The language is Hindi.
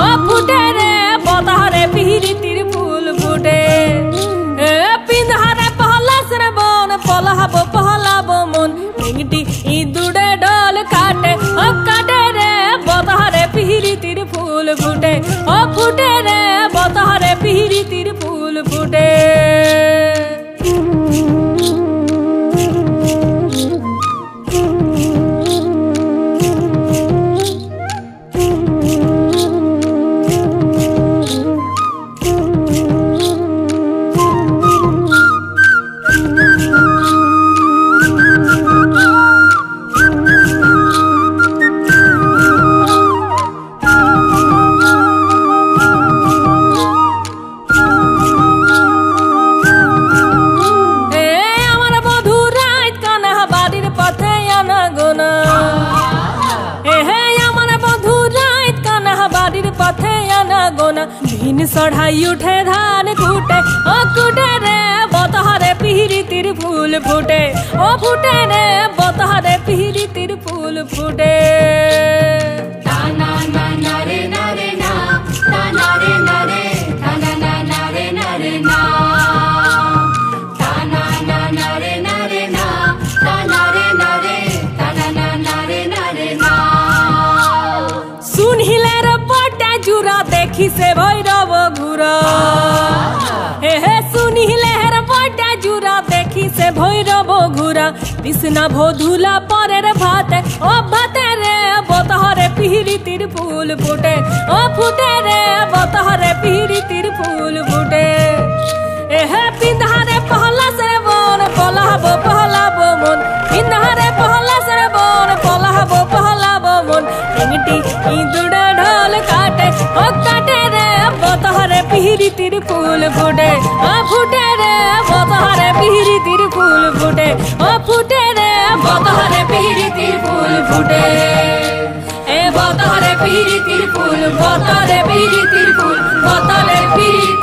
ও ফুটে রে বতহরে পিহিরিতির ফুল ফুটে পিন্ধারে পহলাস রে বন পলাহাবো পহলাবো মন টিংটি ইঁদুরে ডল কাটে ও কাটে রে বতহরে পিহিরিতির ফুল ফুটে ও ফুটে রে বতহরে পিহিরিতির ফুল ফুটে दिन सढ़ाई उठे धान कूटे ओ कूटे रे बतहरे पिहिरितिर फूल फूटे ओ फूटे रे बतहरे पिहिरितिर फूल फूटे सुन हिले रे बड़ा जुरा देखी से भैरव घुरा हे सुन हिले रे बड़ा जुरा देखी से भैरव घुरा बिसना भोधुला परे रे भाते ओ भाते रे बतहरे पिहिरितिर फूल फूटे ओ फूटे रे बतहरे पिहिरितिर फूल फूटे पिंधारे पहला से बन पहलाबो मन पिंधारे पहला से बन पहलाबो मन टिंगटी इंदुड़ा ढोल काटे ओ काटे रे बतहरे पिहिरितिर फूल फूटे ओ फूटे रे बतहरे पिहिरितिर फूल फूटे ओ फूटे रे बतहरे पिहिरितिर फूल फूटे ए बतहरे पिहिरितिर फूल बतहरे पिहिरितिर फूल बतहरे पिहिरितिर